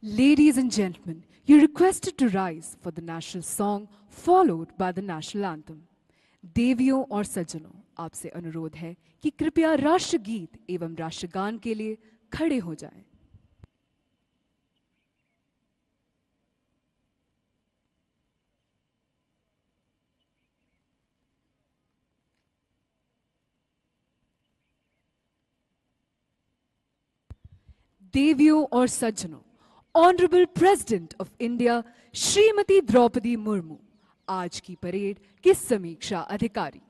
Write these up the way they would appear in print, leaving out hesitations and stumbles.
Ladies and gentlemen, you're requested to rise for the national song followed by the national anthem. देवियों और सज्जनों, आपसे अनुरोध है कि कृपया राष्ट्रगीत एवं राष्ट्रगान के लिए खड़े हो जाएं। देवियों और सज्जनों, honourable president of India Shrimati Droupadi Murmu आज की परेड की समीक्षा अधिकारी।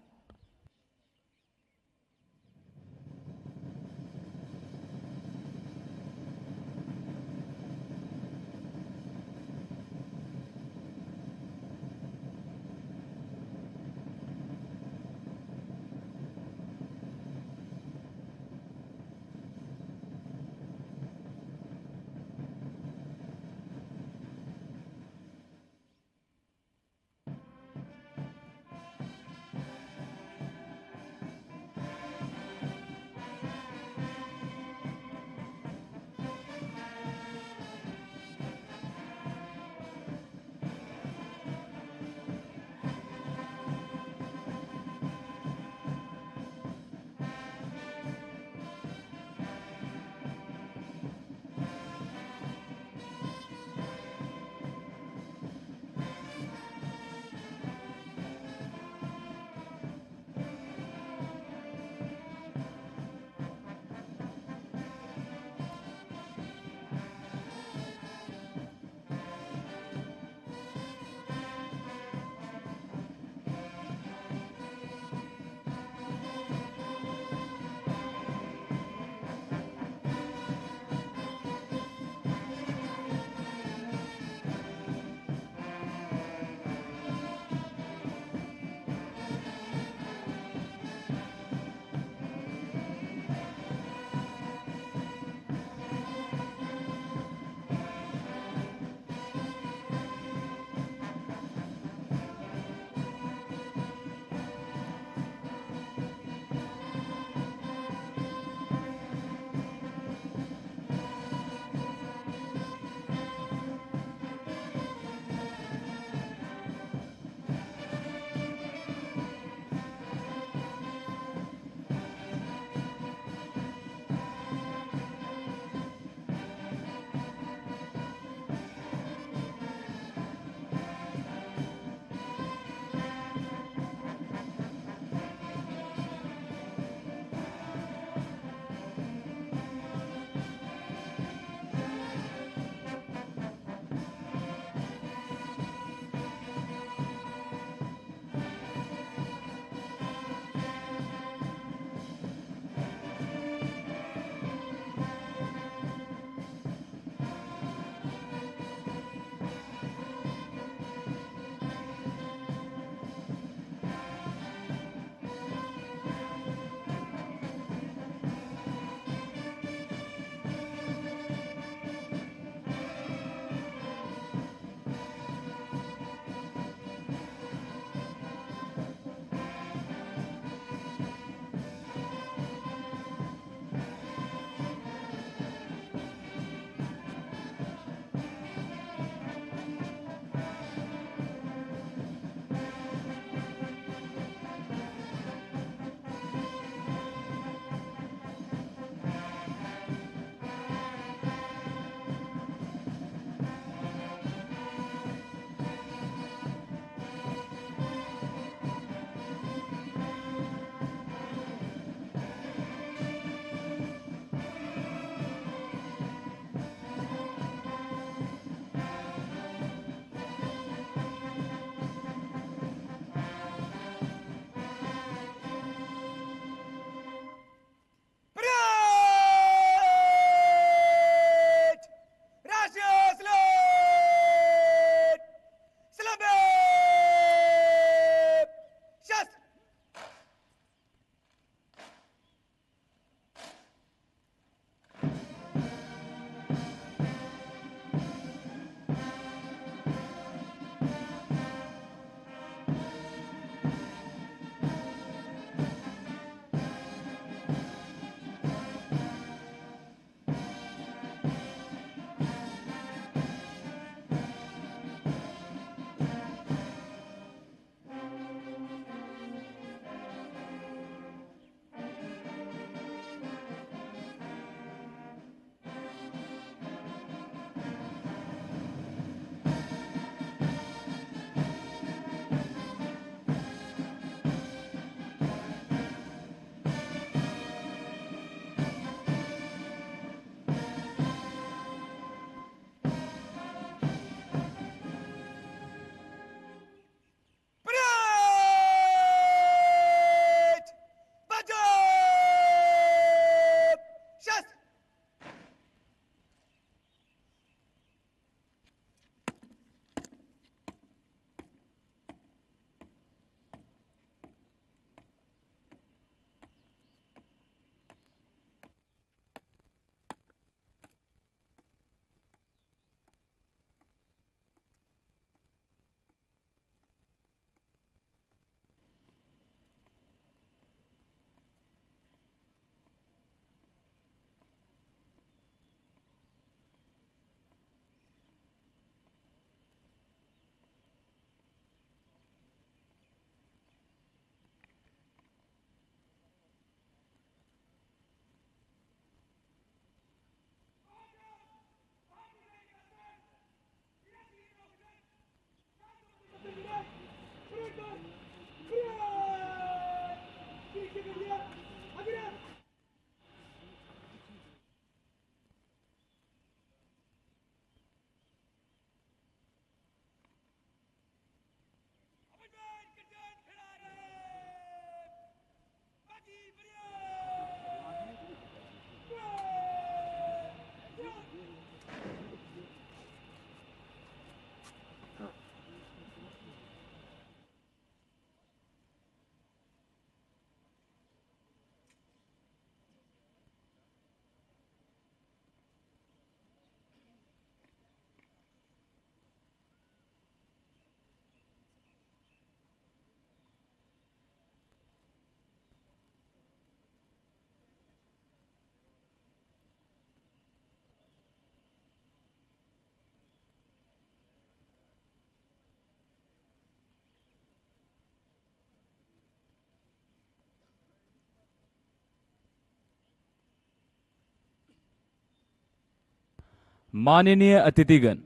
माननीय अतिथिगण,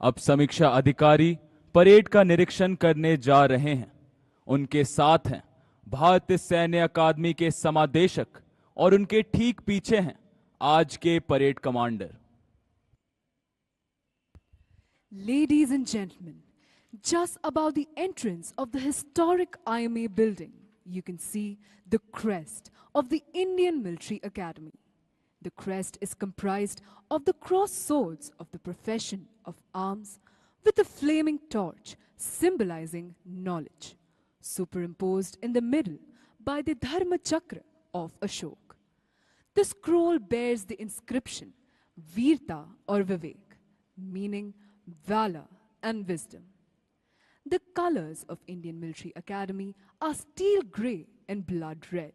अब समीक्षा अधिकारी परेड का निरीक्षण करने जा रहे हैं। उनके साथ हैं भारतीय सैन्य अकादमी के समादेशक और उनके ठीक पीछे हैं आज के parade commander. Ladies and gentlemen, just above the entrance of the historic IMA building, you can see the crest of the Indian Military Academy. The crest is comprised of the cross swords of the profession of arms with a flaming torch symbolizing knowledge, superimposed in the middle by the Dharma Chakra of Ashok. The scroll bears the inscription Veerta or Vivek, meaning valor and wisdom. The colors of Indian Military Academy are steel grey and blood red.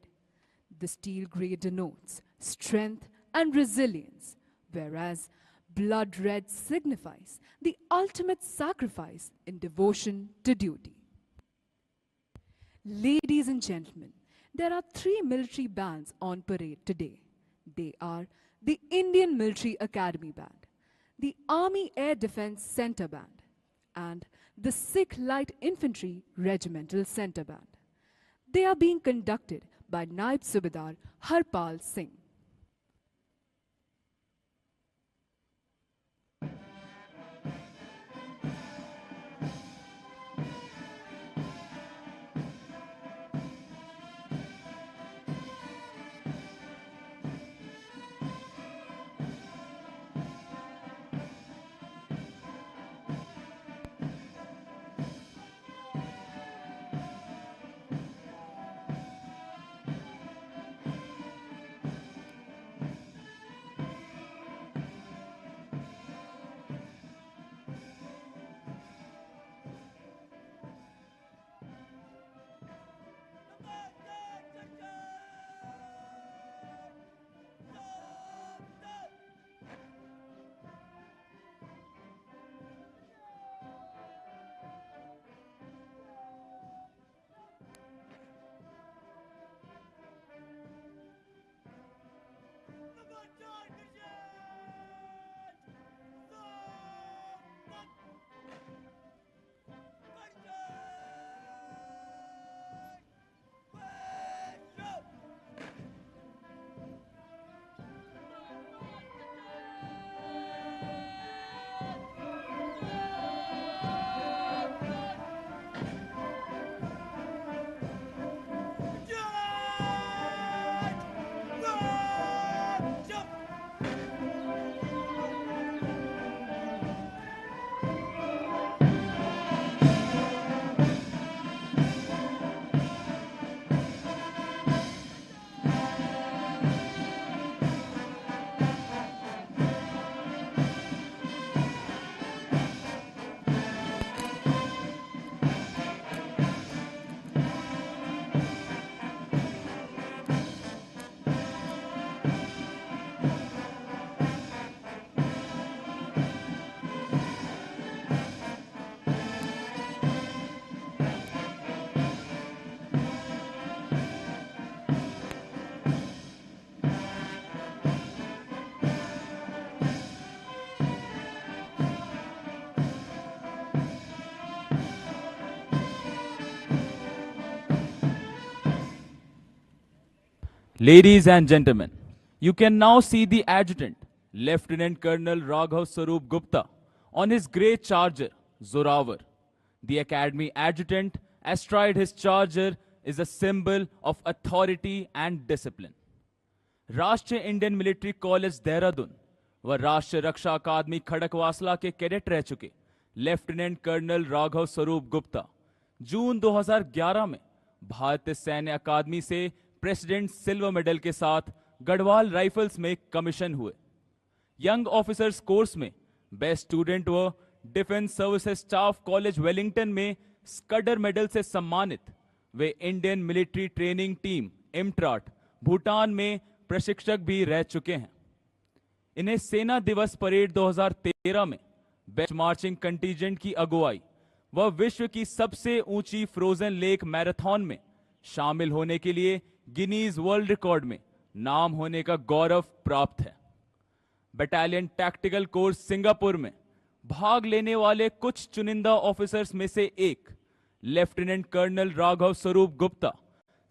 The steel grey denotes strength and resilience, whereas blood red signifies the ultimate sacrifice in devotion to duty. Ladies and gentlemen, there are 3 military bands on parade today. They are the Indian Military Academy Band, the Army Air Defense Center Band, and the Sikh Light Infantry Regimental Center Band. They are being conducted by Naib Subedar Harpal Singh. Ladies and gentlemen, you can now see the adjutant, Lieutenant Colonel Raghav Sarup Gupta, on his grey charger, Zorawar. The academy adjutant, astride his charger, is a symbol of authority and discipline. राष्ट्रीय Indian military college Dehradun व राष्ट्रीय रक्षा अकादमी खड़कवासला के cadet रह चुके lieutenant colonel Raghav स्वरूप गुप्ता जून 2011 में भारतीय सैन्य अकादमी से प्रेसिडेंट सिल्वर मेडल के साथ गढ़वाल राइफल्स में कमीशन हुए। यंग ऑफिसर्स कोर्स में बेस्ट स्टूडेंट व defence services staff college Wellington में स्कडर मेडल से सम्मानित वे Indian military training team IMTRAT Bhutan में प्रशिक्षक भी रह चुके हैं। इन्हें सेना दिवस परेड 2013 में बेस्ट मार्चिंग कंटीजेंट की अगुवाई व विश्व की सबसे ऊंची फ्रोजन लेक मैराथन में शामिल होने के लिए गिनीज वर्ल्ड रिकॉर्ड में नाम होने का गौरव प्राप्त है। बटालियन टैक्टिकल कोर्स सिंगापुर में भाग लेने वाले कुछ चुनिंदा ऑफिसर्स में से एक लेफ्टिनेंट कर्नल राघव स्वरूप गुप्ता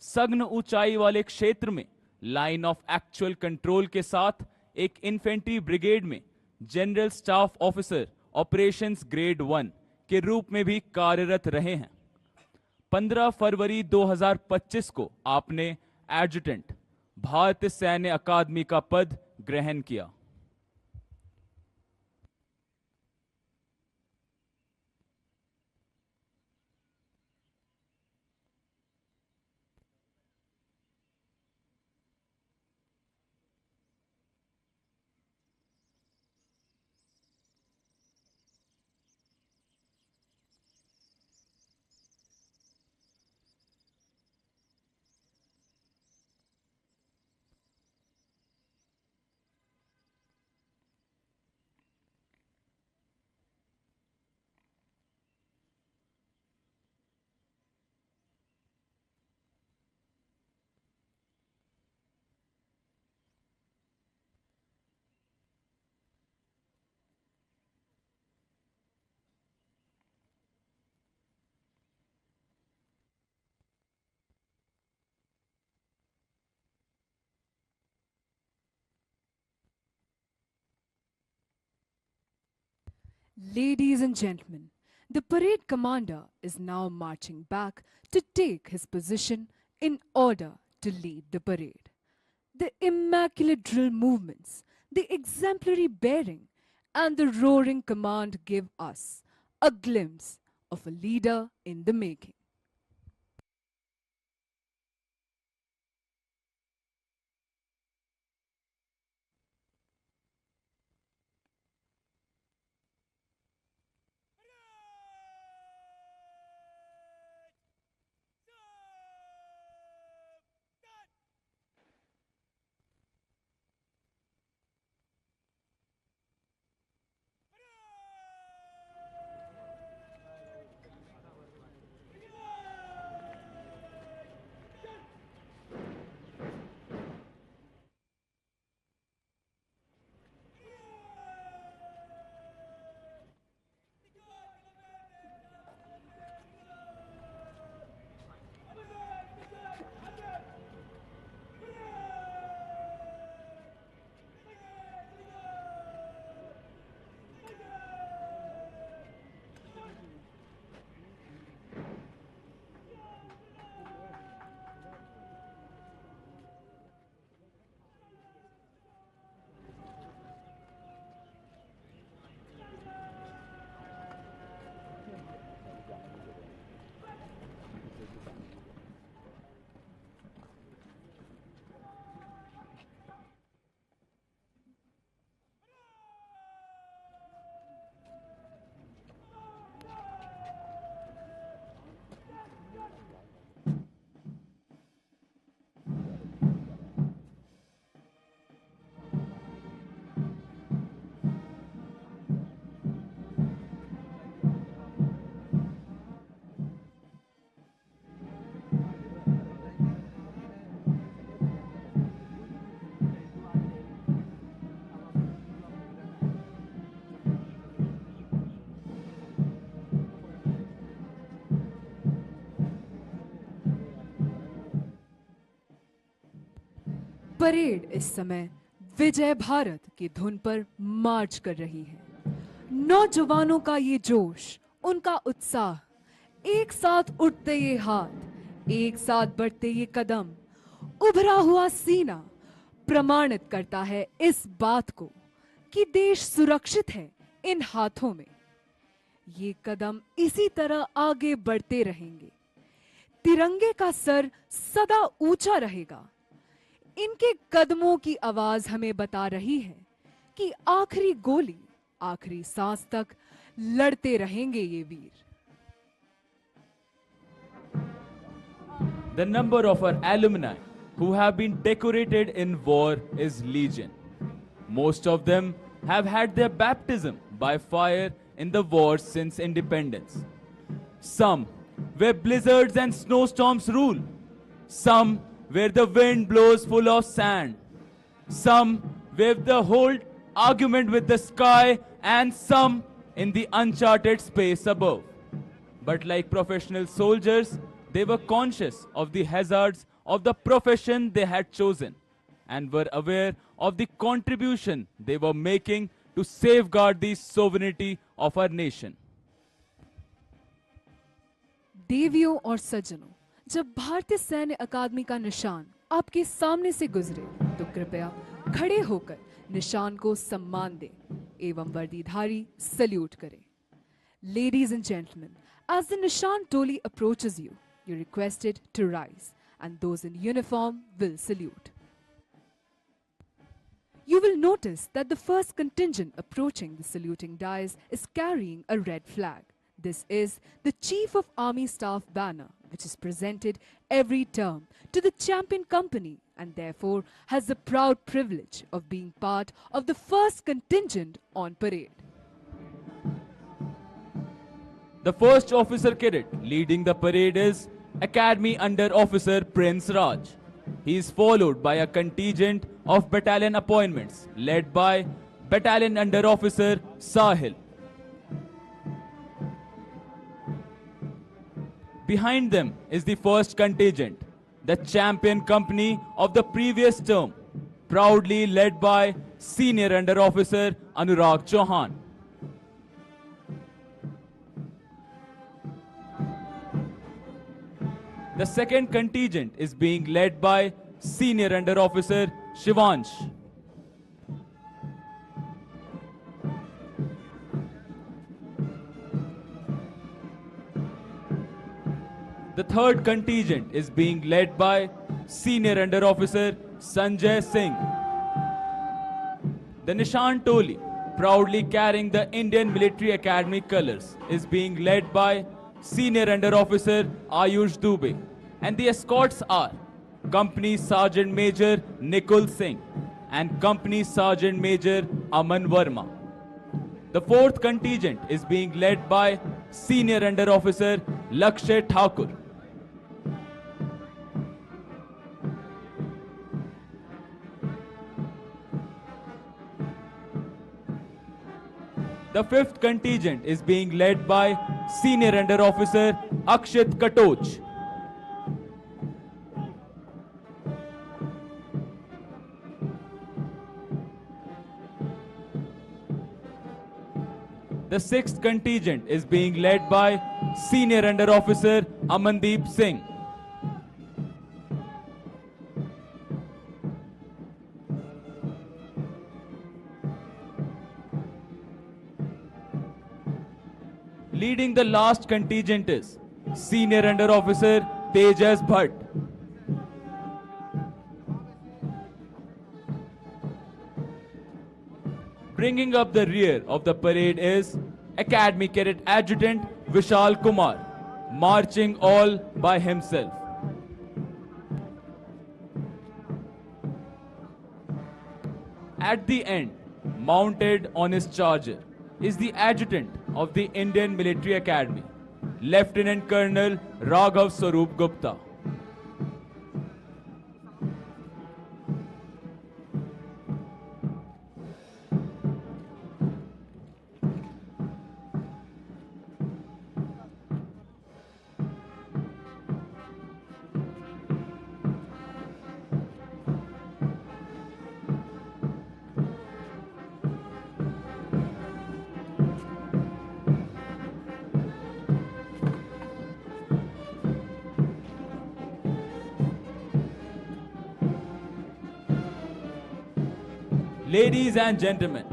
सघन ऊंचाई वाले क्षेत्र में लाइन ऑफ एक्चुअल कंट्रोल के साथ एक इन्फेंट्री ब्रिगेड में general staff officer operations grade 1 के रूप में भी कार्यरत रहे हैं। 15 फरवरी 2025 को आपने एडजुटेंट भारतीय सैन्य अकादमी का पद ग्रहण किया। Ladies and gentlemen, the parade commander is now marching back to take his position in order to lead the parade. The immaculate drill movements, the exemplary bearing, and the roaring command give us a glimpse of a leader in the making. Parade इस समय विजय भारत की धुन पर मार्च कर रही है। नौजवानों का ये जोश, उनका उत्साह, एक साथ उठते ये हाथ, एक साथ बढ़ते ये कदम, उभरा हुआ सीना प्रमाणित करता है इस बात को कि देश सुरक्षित है इन हाथों में। ये कदम इसी तरह आगे बढ़ते रहेंगे। तिरंगे का सर सदा ऊंचा रहेगा। इनके कदमों की आवाज हमें बता रही है कि आखिरी गोली, आखिरी सांस तक लड़ते रहेंगे ये वीर। The number of our alumni who have been decorated in war is legion. Most of them have had their baptism by fire in the war since independence. Some where blizzards and snowstorms rule. Some where the wind blows full of sand. Some where the whole argument with the sky, and some in the uncharted space above. But like professional soldiers, they were conscious of the hazards of the profession they had chosen and were aware of the contribution they were making to safeguard the sovereignty of our nation. देवियों और सज्जनों, जब भारतीय सैन्य अकादमी का निशान आपके सामने से गुजरे तो कृपया खड़े होकर निशान को सम्मान दें एवं वर्दीधारी सल्यूट करें. Ladies and gentlemen, as the Nishan Toli approaches you, you're requested to rise, and those in uniform will salute. You will notice that the first contingent approaching the saluting dais is carrying a red flag. This is the Chief of Army Staff banner, which is presented every term to the champion company and therefore has the proud privilege of being part of the first contingent on parade. The first officer cadet leading the parade is Academy Under Officer Prince Raj. He is followed by a contingent of battalion appointments led by Battalion Under Officer Sahil. Behind them is the first contingent, the champion company of the previous term, proudly led by Senior Under Officer Anurag Chauhan. The second contingent is being led by Senior Under Officer Shivansh. The third contingent is being led by Senior Under Officer Sanjay Singh. The Nishan Toli, proudly carrying the Indian Military Academy colors, is being led by Senior Under Officer Ayush Dubey. And the escorts are Company Sergeant Major Nikul Singh and Company Sergeant Major Aman Verma. The fourth contingent is being led by Senior Under Officer Lakshay Thakur. The fifth contingent is being led by Senior Under Officer Akshit Katoch. The sixth contingent is being led by Senior Under Officer Amandeep Singh. Leading the last contingent is Senior Under Officer Tejas Bhatt. Bringing up the rear of the parade is Academy Cadet Adjutant Vishal Kumar, marching all by himself. At the end, mounted on his charger, is the adjutant of the Indian Military Academy, Lieutenant Colonel Raghav Sarup Gupta. Ladies and gentlemen,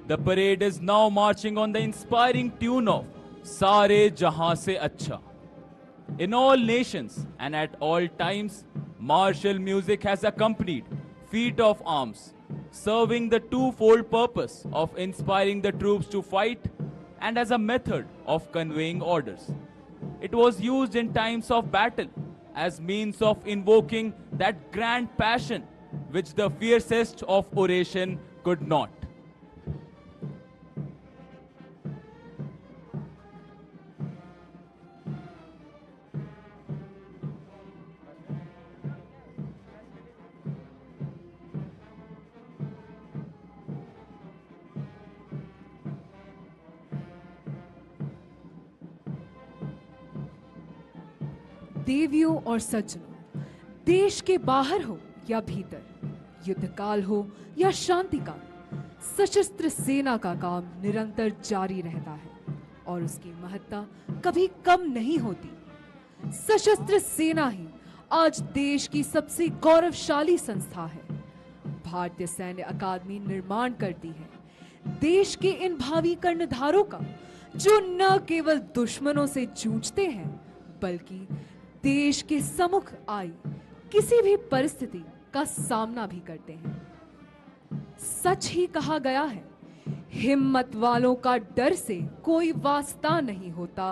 the parade is now marching on the inspiring tune of Sare Jahan Se Acha. In all nations and at all times, martial music has accompanied feat of arms, serving the twofold purpose of inspiring the troops to fight and as a method of conveying orders. It was used in times of battle as means of invoking that grand passion which the fiercest of oration could not. देवियों और सज्जनों, देश के बाहर हो या भीतर, युद्ध काल हो या शांति काल, सशस्त्र सेना का काम निरंतर जारी रहता है और उसकी महत्ता कभी कम नहीं होती। सशस्त्र सेना ही आज देश की सबसे गौरवशाली संस्था है। भारतीय सैन्य अकादमी निर्माण करती है देश के इन भावी कर्णधारों का, जो न केवल दुश्मनों से जूझते हैं बल्कि देश के सम्मुख आई किसी भी परिस्थिति का सामना भी करते हैं। सच ही कहा गया है, हिम्मत वालों का डर से कोई वास्ता नहीं होता।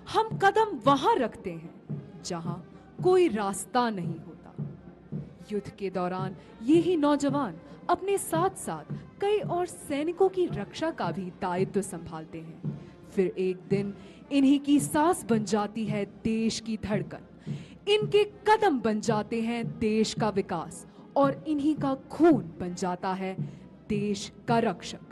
हम कदम वहां रखते हैं जहां कोई रास्ता नहीं होता। युद्ध के दौरान यही नौजवान अपने साथ साथ कई और सैनिकों की रक्षा का भी दायित्व संभालते हैं। फिर एक दिन इन्हीं की सांस बन जाती है देश की धड़कन, इनके कदम बन जाते हैं देश का विकास और इन्हीं का खून बन जाता है देश का रक्षक।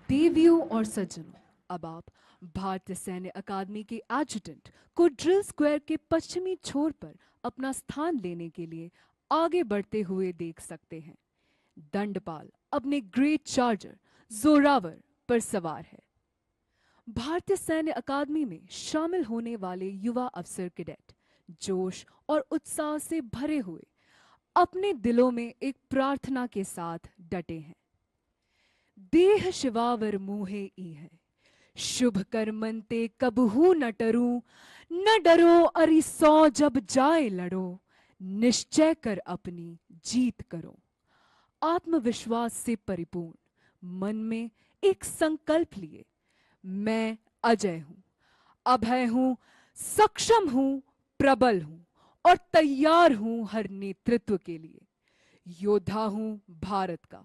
देवियों और सज्जनों, अब आप भारतीय सैन्य अकादमी के एडजुटेंट को ड्रिल स्क्वायर के पश्चिमी छोर पर अपना स्थान लेने के लिए आगे बढ़ते हुए देख सकते हैं। दंडपाल अपने ग्रेट चार्जर जोरावर पर सवार है। भारतीय सैन्य अकादमी में शामिल होने वाले युवा अफसर कैडेट जोश और उत्साह से भरे हुए अपने दिलों में एक प्रार्थना के साथ डटे हैं। देह शिवावर मुहे ई है, शुभ कर्मंते कबहू न डरूं, न डरो अरि सौ जब जाए लड़ो, निश्चय कर अपनी जीत करो। आत्मविश्वास से परिपूर्ण मन में एक संकल्प लिए, मैं अजय हूं, अभय हूं, सक्षम हूं, प्रबल हूं और तैयार हूं हर नेतृत्व के लिए। योद्धा हूं भारत का,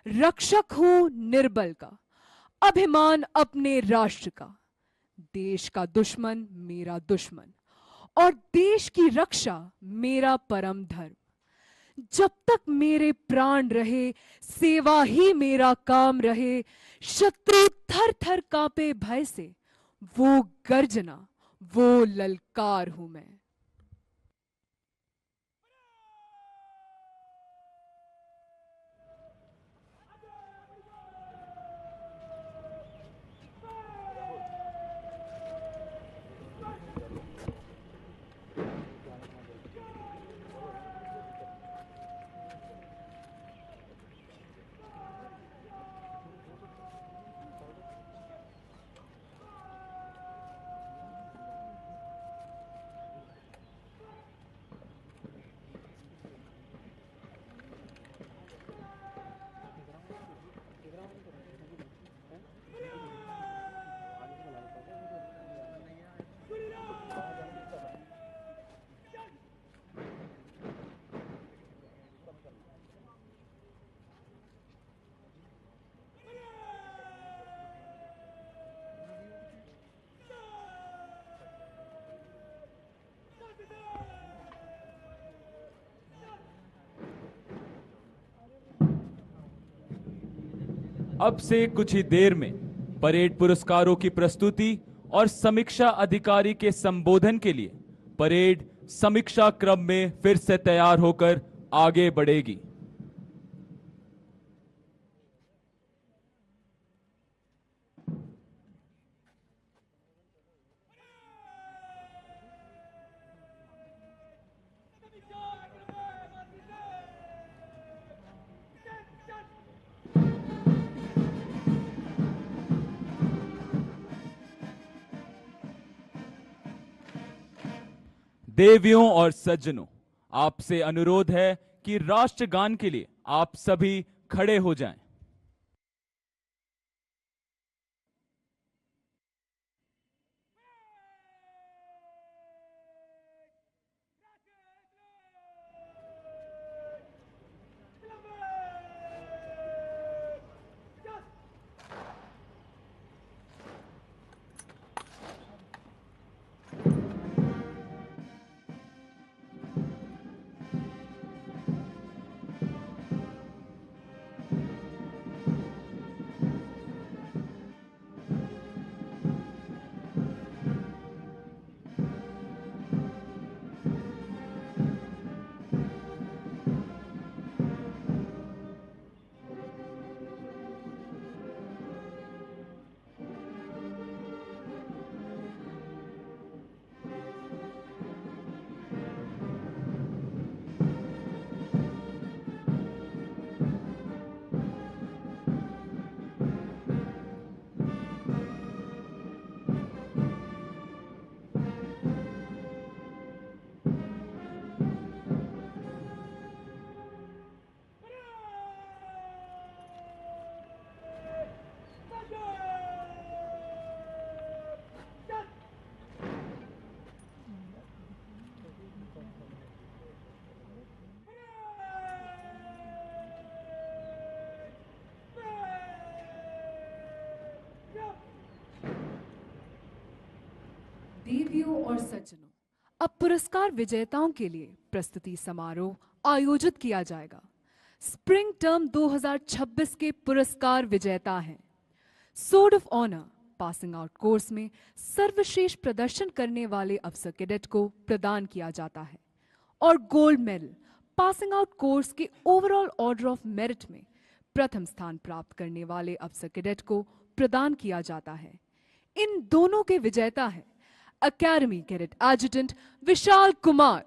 रक्षक हूं निर्बल का, अभिमान अपने राष्ट्र का। देश का दुश्मन मेरा दुश्मन और देश की रक्षा मेरा परम धर्म। जब तक मेरे प्राण रहे, सेवा ही मेरा काम रहे। शत्रु थर थर कांपे भय से, वो गर्जना, वो ललकार हूं मैं। अब से कुछ ही देर में परेड पुरस्कारों की प्रस्तुति और समीक्षा अधिकारी के संबोधन के लिए परेड समीक्षा क्रम में फिर से तैयार होकर आगे बढ़ेगी। देवियों और सज्जनों, आपसे अनुरोध है कि राष्ट्रगान के लिए आप सभी खड़े हो जाएं। और सज्जनों, अब पुरस्कार विजेताओं के लिए प्रस्तुति समारोह आयोजित किया जाएगा। स्प्रिंग टर्म 2026 के पुरस्कार विजेता हैं sword of honour passing out course में सर्वश्रेष्ठ प्रदर्शन करने वाले अफसर कैडेट को प्रदान किया जाता है और gold medal passing out course के ओवरऑल ऑर्डर ऑफ मेरिट में प्रथम स्थान प्राप्त करने वाले अफसर कैडेट को प्रदान किया जाता है। इन दोनों के विजेता हैं academy cadet adjutant Vishal Kumar,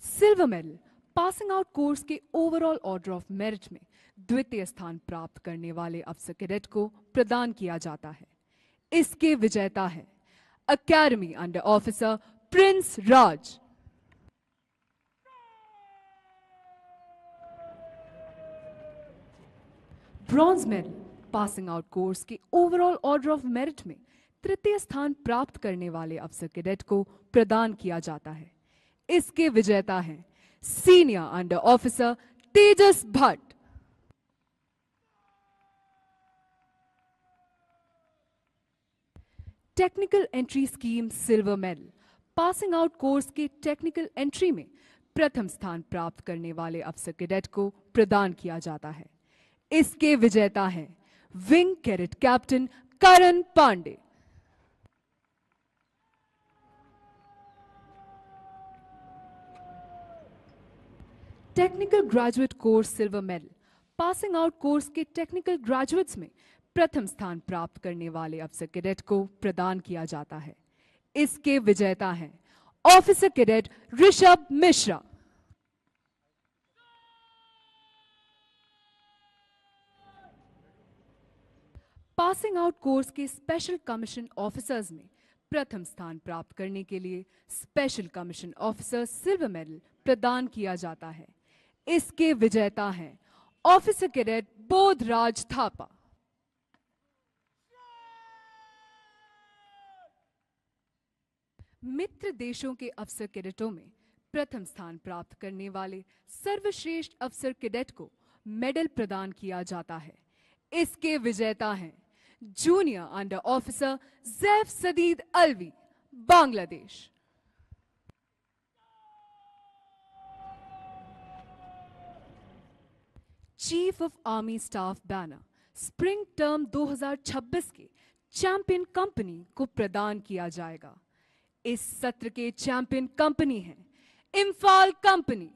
silver medal passing out course के ओवरऑल ऑर्डर ऑफ मेरिट में द्वितीय स्थान प्राप्त करने वाले अफसर कैडेट को प्रदान किया जाता है। इसके विजेता है academy under officer Prince Raj, bronze medal passing out course के ओवरऑल ऑर्डर ऑफ मेरिट में तृतीय स्थान प्राप्त करने वाले अफसर कैडेट को प्रदान किया जाता है। इसके विजेता हैं senior under officer Tejas Bhatt, technical entry scheme silver medal passing out course के टेक्निकल एंट्री में प्रथम स्थान प्राप्त करने वाले अफसर कैडेट को प्रदान किया जाता है। इसके विजेता हैं wing cadet captain Karan Pandey, technical graduate course silver medal passing out course के टेक्निकल ग्रेजुएट्स में प्रथम स्थान प्राप्त करने वाले अफसर कैडेट को प्रदान किया जाता है। इसके विजेता हैं officer cadet Rishabh Mishra, passing out course के स्पेशल कमीशन ऑफिसर्स में प्रथम स्थान प्राप्त करने के लिए special commission officer silver medal प्रदान किया जाता है। इसके विजेता हैं ऑफिसर कैडेट बोधराज थापा, मित्र देशों के अफसर कैडेटों में प्रथम स्थान प्राप्त करने वाले सर्वश्रेष्ठ अफसर कैडेट को मेडल प्रदान किया जाता है। इसके विजेता हैं junior under officer Zaif Sadid Alvi, Bangladesh, chief of army staff banner spring term 2026 के चैंपियन कंपनी को प्रदान किया जाएगा। इस सत्र के चैंपियन कंपनी है इम्फाल कंपनी,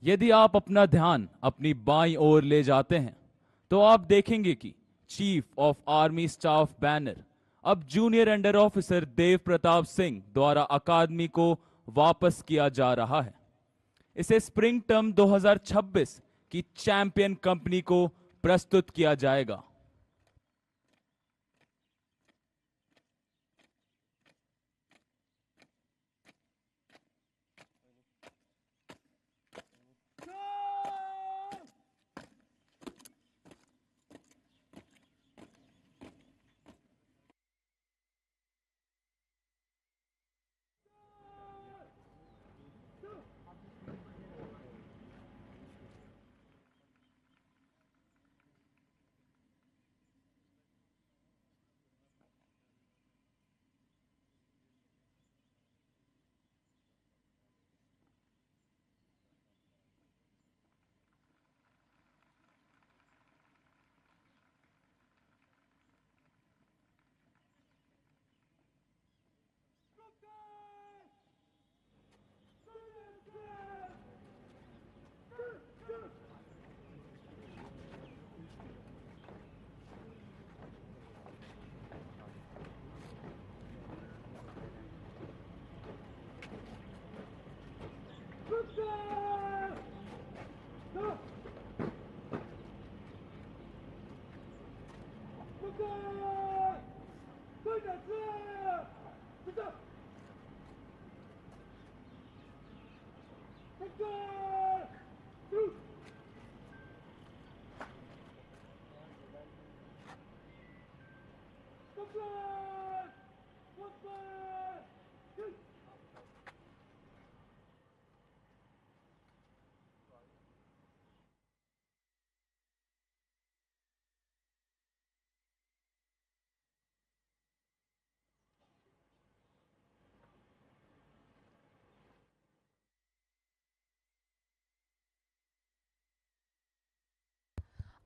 यदि आप अपना ध्यान अपनी बाईं ओर ले जाते हैं तो आप देखेंगे कि chief of army staff banner अब जूनियर अंडर ऑफिसर देव प्रताप सिंह द्वारा अकादमी को वापस किया जा रहा है। इसे स्प्रिंग टर्म 2026 की चैंपियन कंपनी को प्रस्तुत किया जाएगा।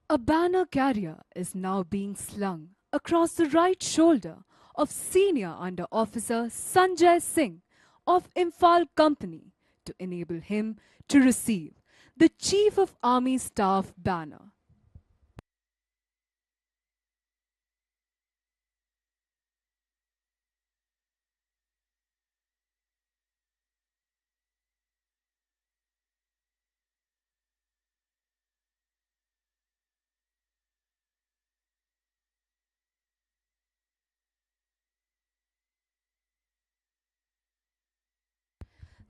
A banner carrier is now being slung across the right shoulder of Senior Under Officer Sanjay Singh of Imphal Company to enable him to receive the Chief of Army Staff banner.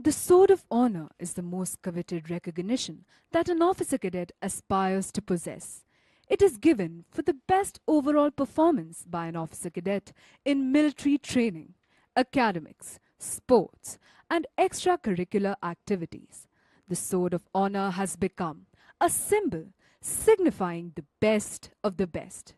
The Sword of Honor is the most coveted recognition that an officer cadet aspires to possess. It is given for the best overall performance by an officer cadet in military training, academics, sports, and extracurricular activities. The Sword of Honor has become a symbol signifying the best of the best.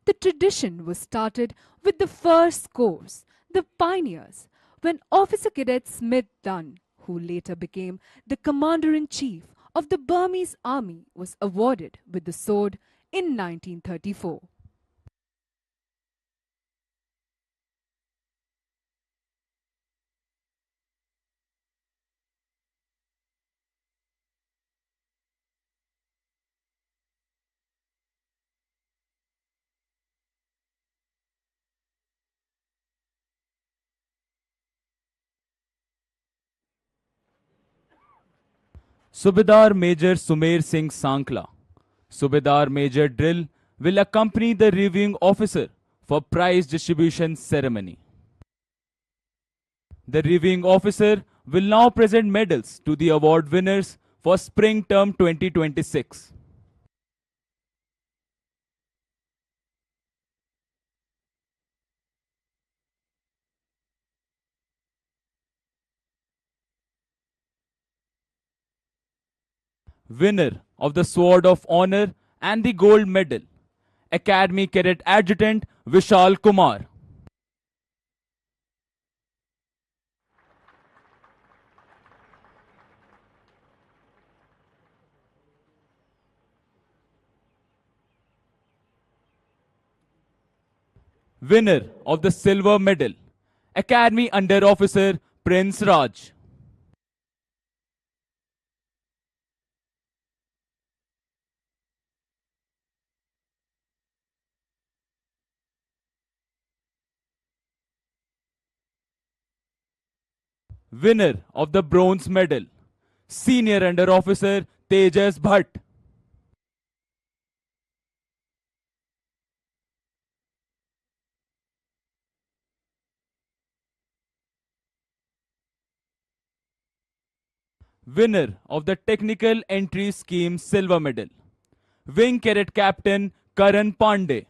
The tradition was started with the first course, the pioneers, when Officer Cadet Smith Dunn, who later became the Commander-in-Chief of the Burmese Army, was awarded with the sword in 1934. Subedar Major Sumer Singh Sankla, Subedar Major Drill, will accompany the reviewing officer for prize distribution ceremony. The reviewing officer will now present medals to the award winners for Spring Term 2026. Winner of the Sword of Honor and the Gold Medal, Academy Cadet Adjutant Vishal Kumar. Winner of the Silver Medal, Academy Under Officer Prince Raj. Winner of the Bronze Medal, Senior Under Officer Tejas Bhatt. Winner of the Technical Entry Scheme Silver Medal, Wing Cadet Captain Karan Pandey.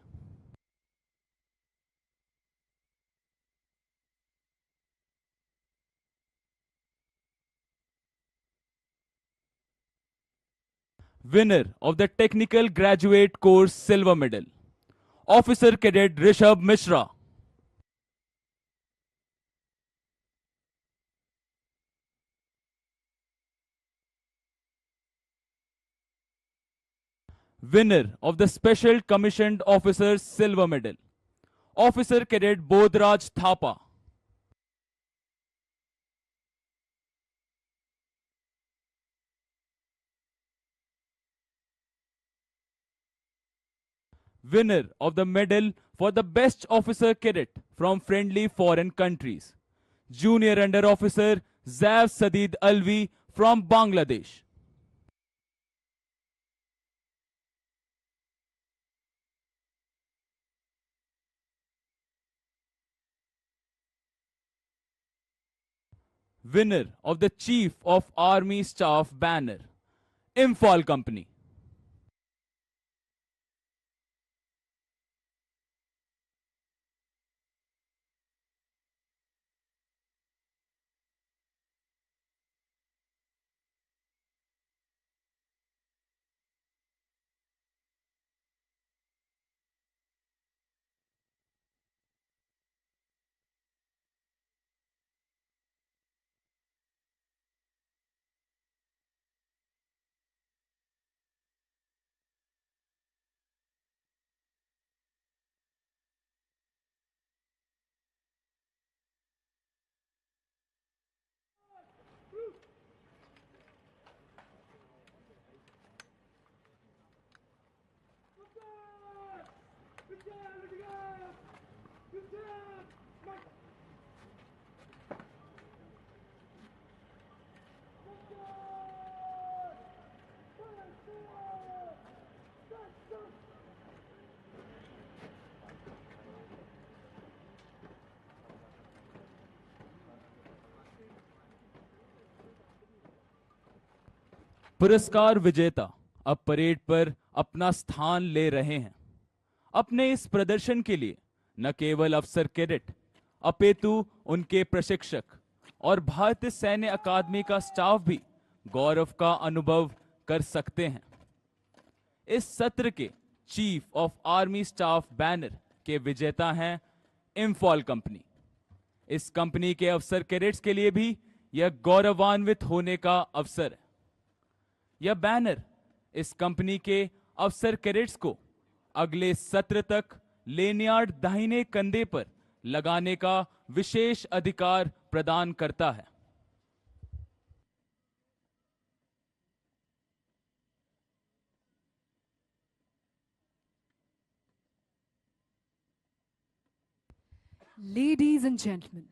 Winner of the Technical Graduate Course Silver Medal, Officer Cadet Rishabh Mishra. Winner of the Special Commissioned Officers Silver Medal, Officer Cadet Bodhraj Thapa. Winner of the medal for the best officer cadet from friendly foreign countries, Junior Under Officer Zav Sadid Alvi from Bangladesh. winner of the Chief of Army Staff banner, Imphal Company. पुरस्कार विजेता अब parade पर अपना स्थान ले रहे हैं। अपने इस प्रदर्शन के लिए न केवल अफसर कैडेट अपितु उनके प्रशिक्षक और भारतीय सैन्य अकादमी का स्टाफ भी गौरव का अनुभव कर सकते हैं। इस सत्र के chief of army staff banner के विजेता हैं इम्फॉल कंपनी। इस कंपनी के अफसर कैडेट्स के लिए भी यह गौरवान्वित होने का अवसर है। यह बैनर इस कंपनी के अफसर कैडेट्स को अगले सत्र तक लेनियार्ड दाहिने कंधे पर लगाने का विशेष अधिकार प्रदान करता है। Ladies and gentlemen,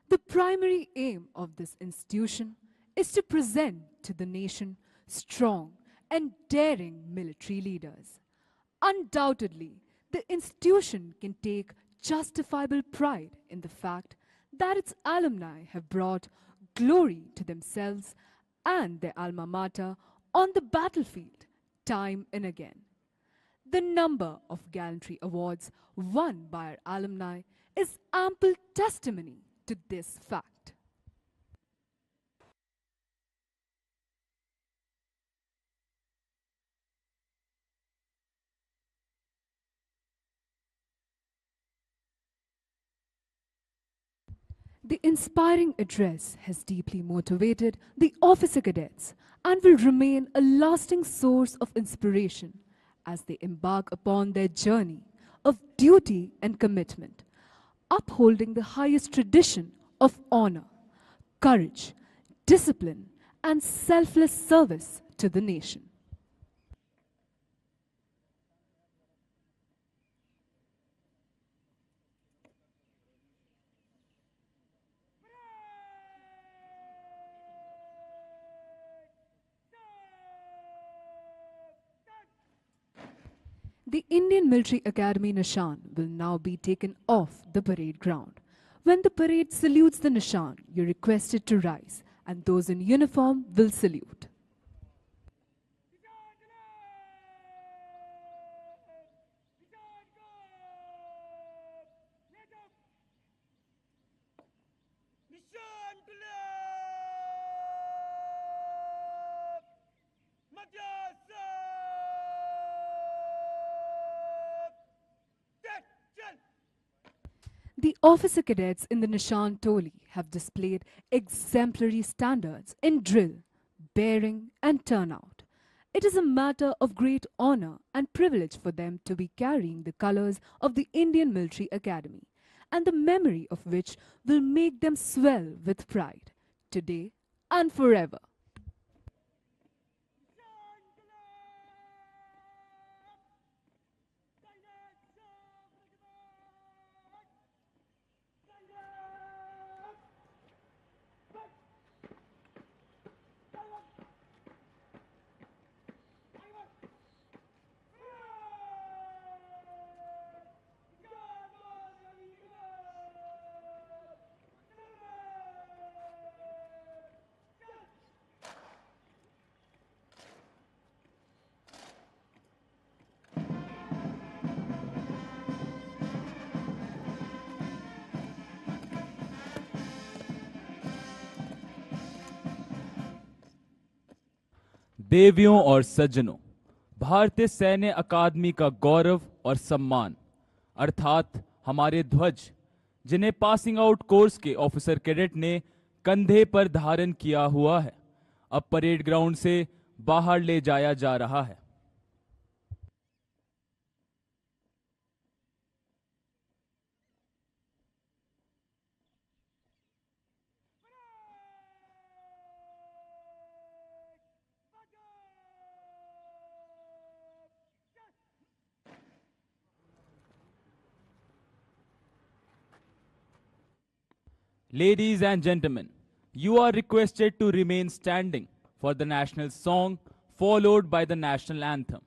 the primary aim of this institution is to present to the nation strong and daring military leaders. Undoubtedly, the institution can take justifiable pride in the fact that its alumni have brought glory to themselves and their alma mater on the battlefield time and again. The number of gallantry awards won by our alumni is ample testimony to this fact. The inspiring address has deeply motivated the officer cadets and will remain a lasting source of inspiration as they embark upon their journey of duty and commitment, upholding the highest tradition of honor, courage, discipline, and selfless service to the nation. The Indian Military Academy Nishan will now be taken off the parade ground. When the parade salutes the Nishan, you're requested to rise, and those in uniform will salute. The officer cadets in the Nishan Toli have displayed exemplary standards in drill, bearing, and turnout. It is a matter of great honor and privilege for them to be carrying the colors of the Indian Military Academy, and the memory of which will make them swell with pride, today and forever. देवियों और सज्जनों, भारतीय सैन्य अकादमी का गौरव और सम्मान अर्थात हमारे ध्वज, जिन्हें पासिंग आउट कोर्स के ऑफिसर कैडेट ने कंधे पर धारण किया हुआ है, अब परेड ग्राउंड से बाहर ले जाया जा रहा है। Ladies and gentlemen, you are requested to remain standing for the national song followed by the national anthem.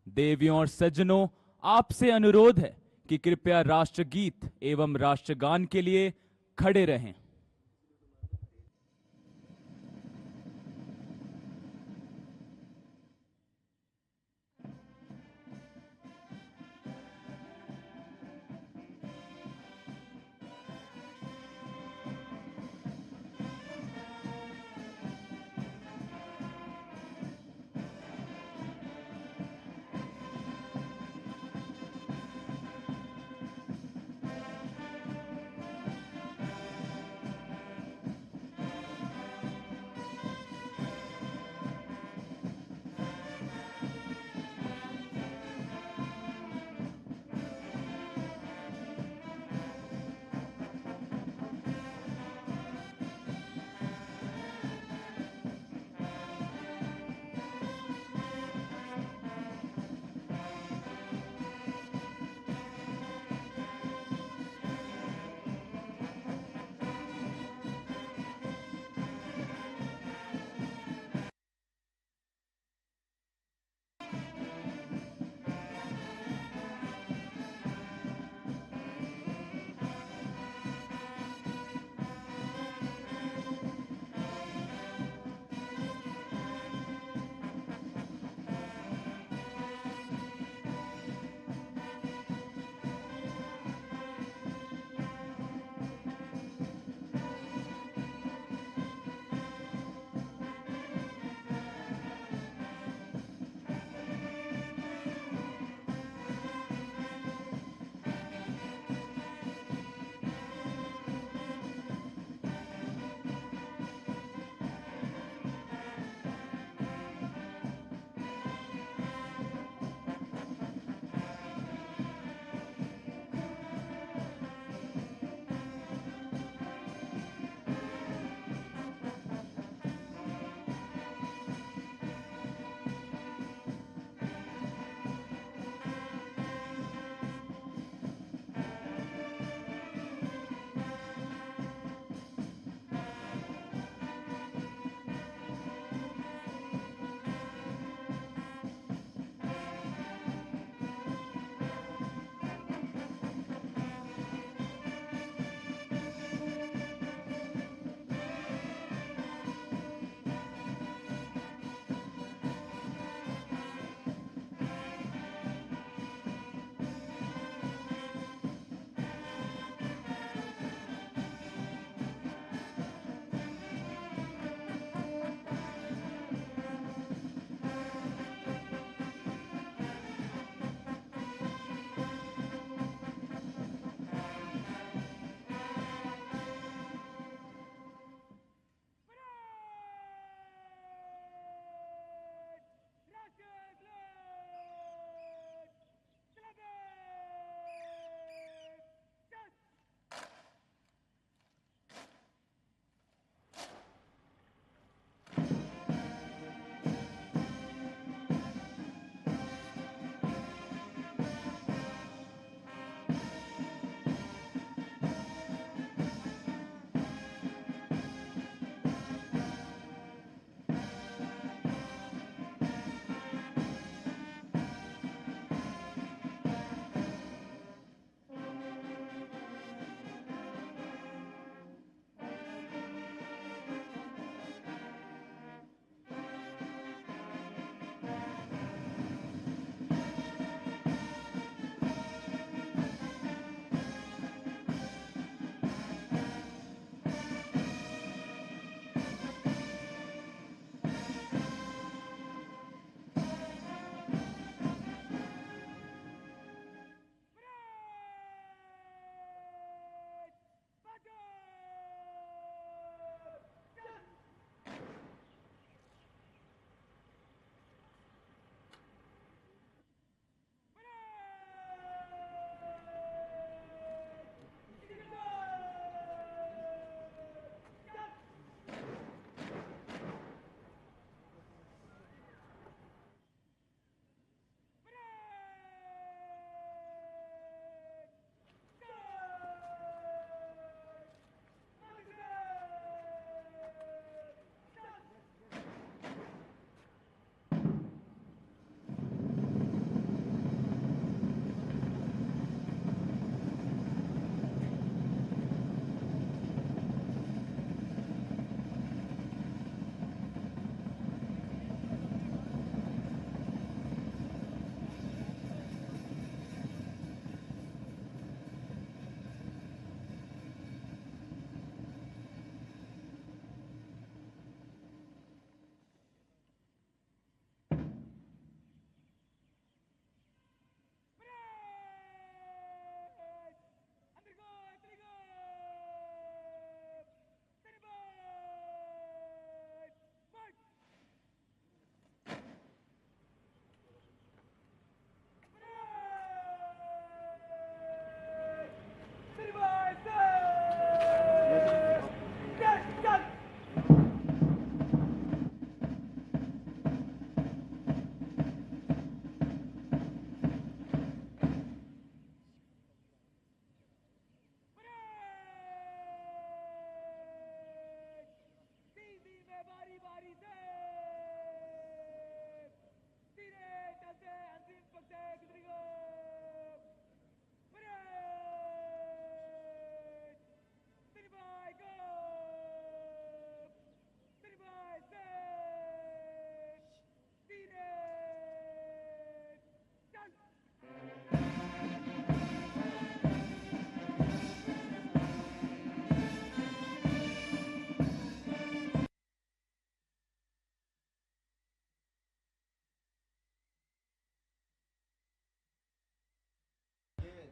देवियों और सज्जनों, आपसे अनुरोध है कि कृपया राष्ट्रगीत एवं राष्ट्रगान के लिए खड़े रहें।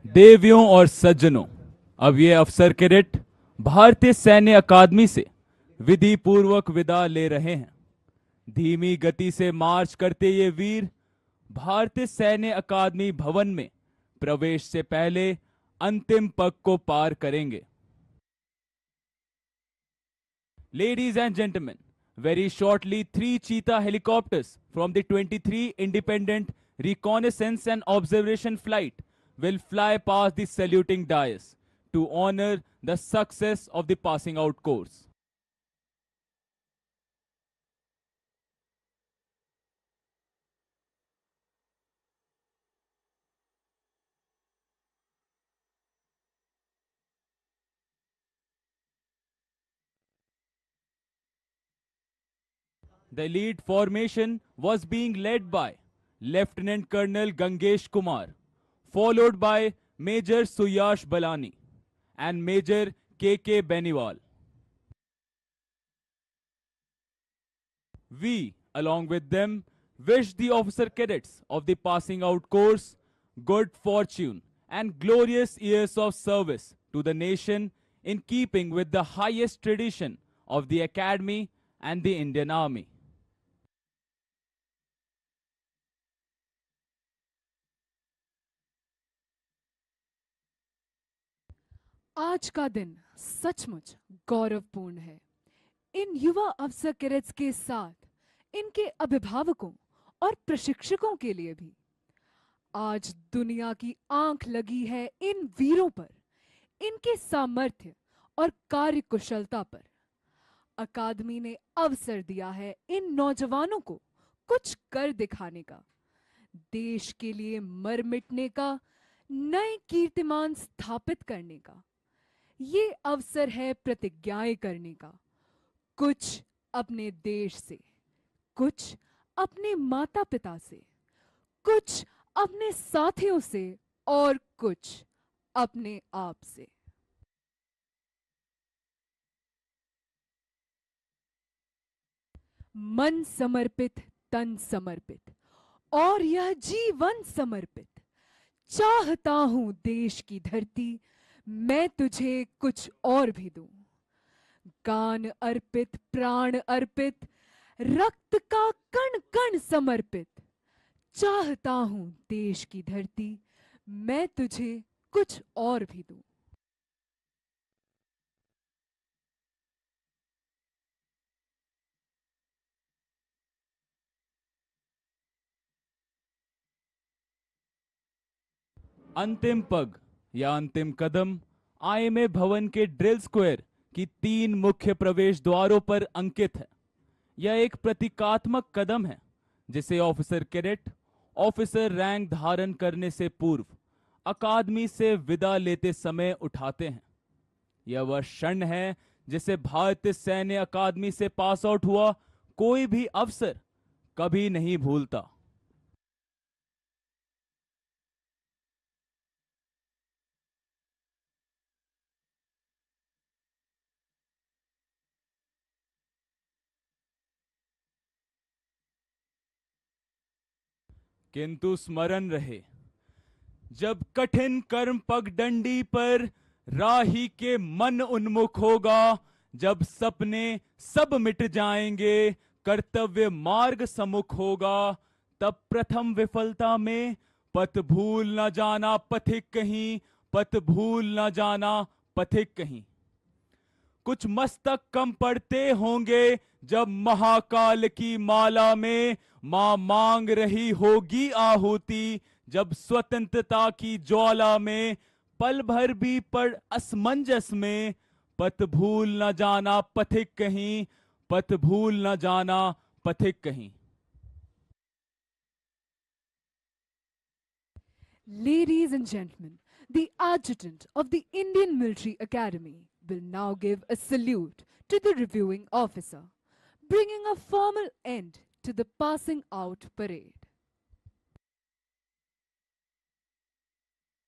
देवियों और सज्जनों, अब ये अफसर कैडेट भारतीय सैन्य अकादमी से विधि पूर्वक विदा ले रहे हैं। धीमी गति से मार्च करते ये वीर भारतीय सैन्य अकादमी भवन में प्रवेश से पहले अंतिम पग को पार करेंगे। Ladies and gentlemen, very shortly, 3 Cheetah helicopters from the 23 Independent Reconnaissance and Observation Flight will fly past the saluting dais to honor the success of the passing out course. The lead formation was being led by Lieutenant Colonel Gangesh Kumar, followed by Major Suyash Balani and Major K.K. Beniwal. We, along with them, wish the officer cadets of the passing out course good fortune and glorious years of service to the nation in keeping with the highest tradition of the Academy and the Indian Army. आज का दिन सचमुच गौरवपूर्ण है। इन युवा अफसर cadets के साथ इनके अभिभावकों और प्रशिक्षकों के लिए भी। आज दुनिया की आंख लगी है इन वीरों पर, इनके सामर्थ्य और कार्यकुशलता पर। अकादमी ने अवसर दिया है इन नौजवानों को कुछ कर दिखाने का, देश के लिए मर मिटने का, नए कीर्तिमान स्थापित करने का। ये अवसर है प्रतिज्ञाएं करने का, कुछ अपने देश से, कुछ अपने माता पिता से, कुछ अपने साथियों से और कुछ अपने आप से। मन समर्पित, तन समर्पित और यह जीवन समर्पित। चाहता हूं देश की धरती, मैं तुझे कुछ और भी दूं। गान अर्पित, प्राण अर्पित, रक्त का कण कण समर्पित। चाहता हूं देश की धरती, मैं तुझे कुछ और भी दूं। अंतिम पग या अंतिम कदम आईएमए भवन के ड्रिल स्क्वायर की 3 मुख्य प्रवेश द्वारों पर अंकित है। यह एक प्रतीकात्मक कदम है जिसे ऑफिसर कैडेट ऑफिसर रैंक धारण करने से पूर्व अकादमी से विदा लेते समय उठाते हैं। यह वह क्षण है जिसे भारतीय सैन्य अकादमी से पास आउट हुआ कोई भी अफसर कभी नहीं भूलता। किंतु स्मरण रहे, जब कठिन कर्म पगडंडी पर राही के मन उन्मुख होगा, जब सपने सब मिट जाएंगे, कर्तव्य मार्ग सम्मुख होगा, तब प्रथम विफलता में पथ भूल न जाना पथिक कहीं, पथ भूल न जाना पथिक कहीं। कुछ मस्तक कम पड़ते होंगे जब महाकाल की माला में मां मांग रही होगी आहुति, जब स्वतंत्रता की ज्वाला में पल भर भी पड़ असमंजस में, पथ भूल न जाना पथिक कहीं, पथ भूल न जाना पथिक कहीं। Ladies and gentlemen, the adjutant of the Indian Military Academy will now give a salute to the reviewing officer, bringing a formal end to the passing out parade.